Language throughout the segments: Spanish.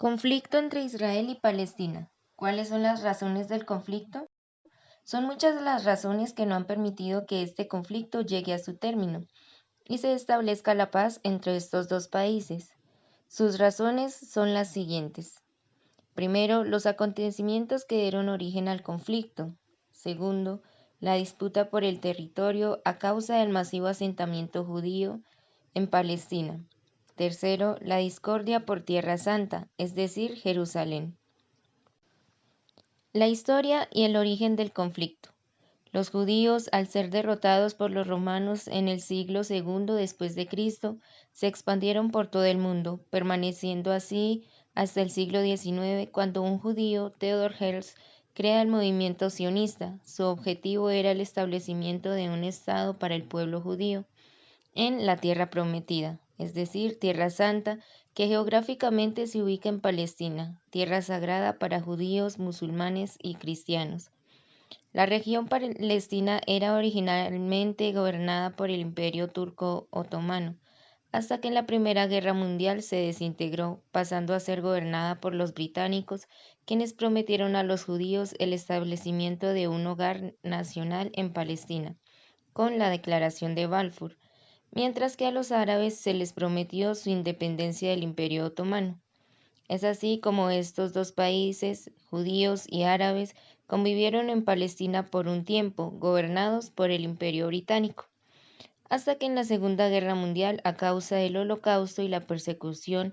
Conflicto entre Israel y Palestina. ¿Cuáles son las razones del conflicto? Son muchas las razones que no han permitido que este conflicto llegue a su término y se establezca la paz entre estos dos países. Sus razones son las siguientes. Primero, los acontecimientos que dieron origen al conflicto. Segundo, la disputa por el territorio a causa del masivo asentamiento judío en Palestina. Tercero, la discordia por Tierra Santa, es decir, Jerusalén. La historia y el origen del conflicto. Los judíos, al ser derrotados por los romanos en el siglo II después de Cristo, se expandieron por todo el mundo, permaneciendo así hasta el siglo XIX, cuando un judío, Theodor Herzl, crea el movimiento sionista. Su objetivo era el establecimiento de un Estado para el pueblo judío en la Tierra Prometida, es decir, Tierra Santa, que geográficamente se ubica en Palestina, tierra sagrada para judíos, musulmanes y cristianos. La región palestina era originalmente gobernada por el Imperio Turco Otomano, hasta que en la Primera Guerra Mundial se desintegró, pasando a ser gobernada por los británicos, quienes prometieron a los judíos el establecimiento de un hogar nacional en Palestina, con la Declaración de Balfour, mientras que a los árabes se les prometió su independencia del Imperio Otomano. Es así como estos dos países, judíos y árabes, convivieron en Palestina por un tiempo, gobernados por el Imperio Británico, hasta que en la Segunda Guerra Mundial, a causa del Holocausto y la persecución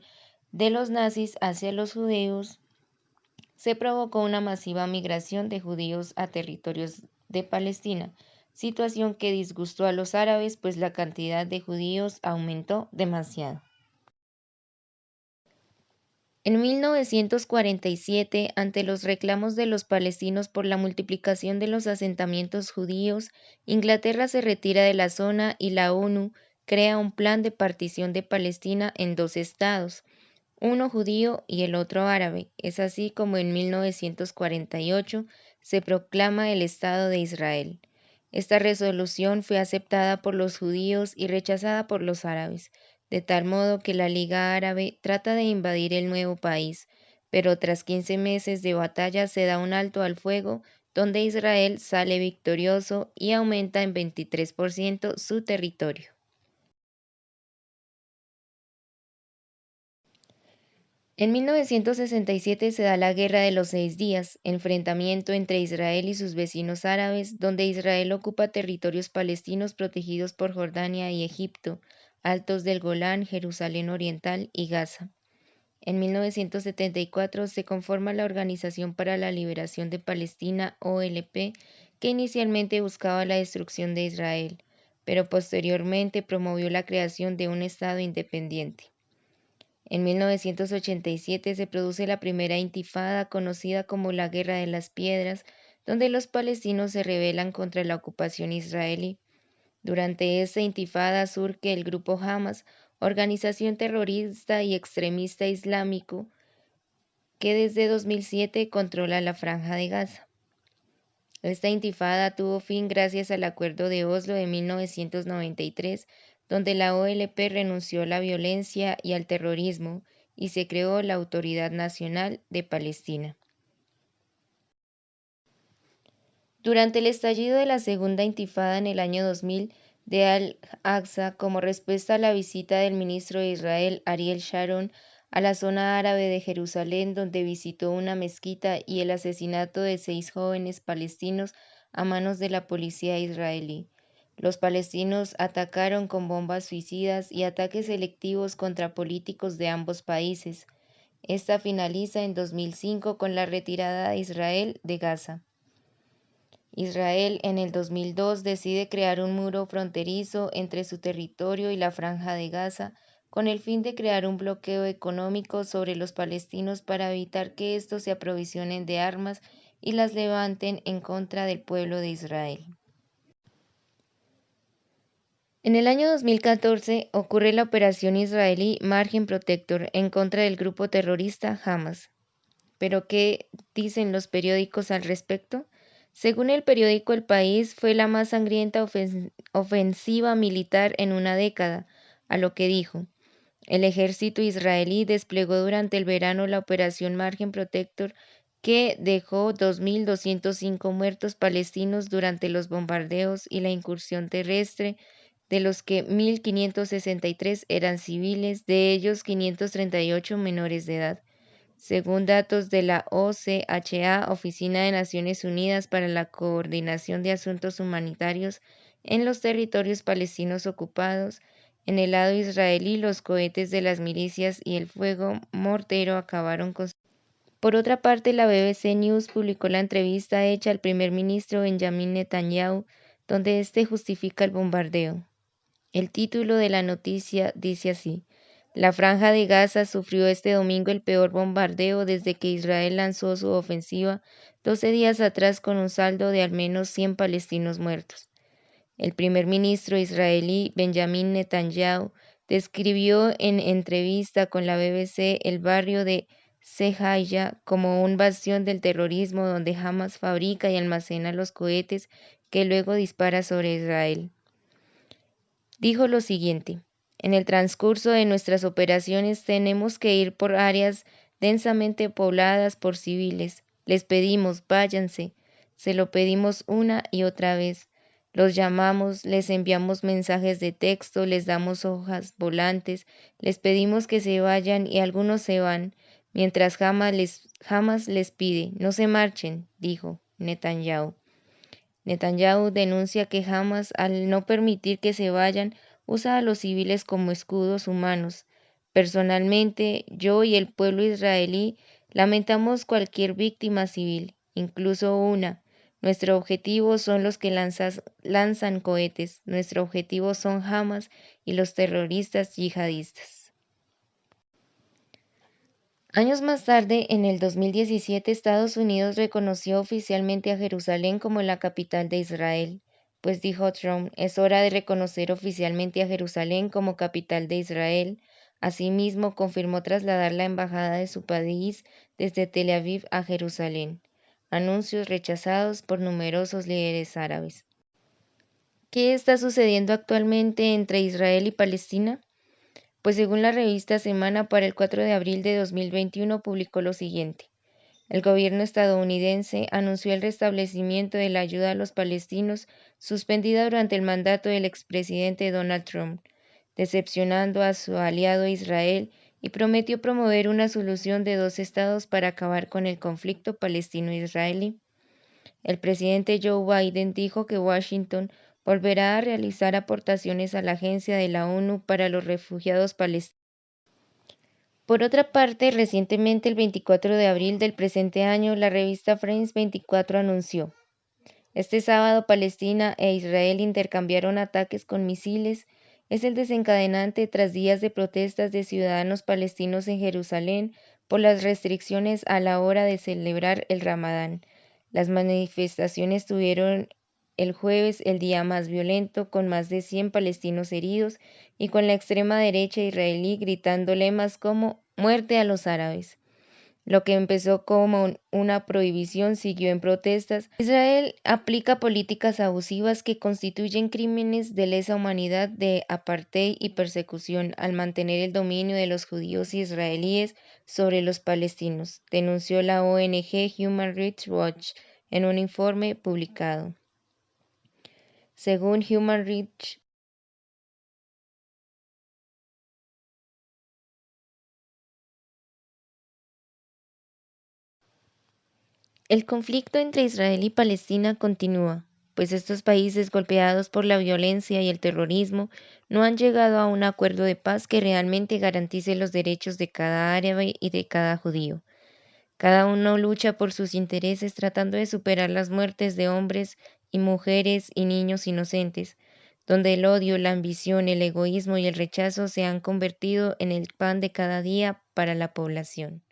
de los nazis hacia los judíos, se provocó una masiva migración de judíos a territorios de Palestina, situación que disgustó a los árabes, pues la cantidad de judíos aumentó demasiado. En 1947, ante los reclamos de los palestinos por la multiplicación de los asentamientos judíos, Inglaterra se retira de la zona y la ONU crea un plan de partición de Palestina en dos estados, uno judío y el otro árabe. Es así como en 1948 se proclama el Estado de Israel. Esta resolución fue aceptada por los judíos y rechazada por los árabes, de tal modo que la Liga Árabe trata de invadir el nuevo país, pero tras 15 meses de batalla se da un alto al fuego, donde Israel sale victorioso y aumenta en 23% su territorio. En 1967 se da la Guerra de los 6 Días, enfrentamiento entre Israel y sus vecinos árabes, donde Israel ocupa territorios palestinos protegidos por Jordania y Egipto, Altos del Golán, Jerusalén Oriental y Gaza. En 1974 se conforma la Organización para la Liberación de Palestina, OLP, que inicialmente buscaba la destrucción de Israel, pero posteriormente promovió la creación de un Estado independiente. En 1987 se produce la primera intifada conocida como la Guerra de las Piedras, donde los palestinos se rebelan contra la ocupación israelí. Durante esta intifada surge el grupo Hamas, organización terrorista y extremista islámico que desde 2007 controla la Franja de Gaza. Esta intifada tuvo fin gracias al Acuerdo de Oslo de 1993, donde la OLP renunció a la violencia y al terrorismo y se creó la Autoridad Nacional de Palestina. Durante el estallido de la Segunda Intifada en el año 2000 de Al-Aqsa, como respuesta a la visita del ministro de Israel Ariel Sharon a la zona árabe de Jerusalén, donde visitó una mezquita, y el asesinato de 6 jóvenes palestinos a manos de la policía israelí. Los palestinos atacaron con bombas suicidas y ataques selectivos contra políticos de ambos países. Esta finaliza en 2005 con la retirada de Israel de Gaza. Israel en el 2002 decide crear un muro fronterizo entre su territorio y la Franja de Gaza, con el fin de crear un bloqueo económico sobre los palestinos para evitar que estos se aprovisionen de armas y las levanten en contra del pueblo de Israel. En el año 2014 ocurre la operación israelí Margin Protector en contra del grupo terrorista Hamas. ¿Pero qué dicen los periódicos al respecto? Según el periódico El País, fue la más sangrienta ofensiva militar en una década, a lo que dijo: El ejército israelí desplegó durante el verano la operación Margen Protector, que dejó 2.205 muertos palestinos durante los bombardeos y la incursión terrestre, de los que 1.563 eran civiles, de ellos 538 menores de edad. Según datos de la OCHA, Oficina de Naciones Unidas para la Coordinación de Asuntos Humanitarios en los territorios palestinos ocupados, en el lado israelí los cohetes de las milicias y el fuego mortero acabaron con. Por otra parte, la BBC News publicó la entrevista hecha al primer ministro Benjamin Netanyahu, donde éste justifica el bombardeo. El título de la noticia dice así: la Franja de Gaza sufrió este domingo el peor bombardeo desde que Israel lanzó su ofensiva 12 días atrás, con un saldo de al menos 100 palestinos muertos. El primer ministro israelí Benjamin Netanyahu describió en entrevista con la BBC el barrio de Sejaya como un bastión del terrorismo donde Hamas fabrica y almacena los cohetes que luego dispara sobre Israel. Dijo lo siguiente: en el transcurso de nuestras operaciones tenemos que ir por áreas densamente pobladas por civiles. Les pedimos, váyanse. Se lo pedimos una y otra vez. Los llamamos, les enviamos mensajes de texto, les damos hojas volantes, les pedimos que se vayan y algunos se van, mientras jamás les pide, no se marchen, dijo Netanyahu. Netanyahu denuncia que Hamas, al no permitir que se vayan, usa a los civiles como escudos humanos. Personalmente, yo y el pueblo israelí lamentamos cualquier víctima civil, incluso una. Nuestro objetivo son los que lanzan cohetes. Nuestro objetivo son Hamas y los terroristas yihadistas. Años más tarde, en el 2017, Estados Unidos reconoció oficialmente a Jerusalén como la capital de Israel, pues dijo Trump, es hora de reconocer oficialmente a Jerusalén como capital de Israel. Asimismo, confirmó trasladar la embajada de su país desde Tel Aviv a Jerusalén, anuncios rechazados por numerosos líderes árabes. ¿Qué está sucediendo actualmente entre Israel y Palestina? Pues según la revista Semana, para el 4 de abril de 2021 publicó lo siguiente: el gobierno estadounidense anunció el restablecimiento de la ayuda a los palestinos suspendida durante el mandato del expresidente Donald Trump, decepcionando a su aliado Israel, y prometió promover una solución de dos estados para acabar con el conflicto palestino-israelí. El presidente Joe Biden dijo que Washington volverá a realizar aportaciones a la Agencia de la ONU para los Refugiados Palestinos. Por otra parte, recientemente, el 24 de abril del presente año, la revista France 24 anunció: este sábado Palestina e Israel intercambiaron ataques con misiles. Es el desencadenante tras días de protestas de ciudadanos palestinos en Jerusalén por las restricciones a la hora de celebrar el Ramadán. Las manifestaciones tuvieron el jueves el día más violento, con más de 100 palestinos heridos y con la extrema derecha israelí gritando lemas como «muerte a los árabes». Lo que empezó como una prohibición siguió en protestas. Israel aplica políticas abusivas que constituyen crímenes de lesa humanidad, de apartheid y persecución, al mantener el dominio de los judíos israelíes sobre los palestinos, denunció la ONG Human Rights Watch en un informe publicado. Según Human Rights el conflicto entre Israel y Palestina continúa, pues estos países, golpeados por la violencia y el terrorismo, no han llegado a un acuerdo de paz que realmente garantice los derechos de cada árabe y de cada judío. Cada uno lucha por sus intereses, tratando de superar las muertes de hombres y mujeres y niños inocentes, donde el odio, la ambición, el egoísmo y el rechazo se han convertido en el pan de cada día para la población.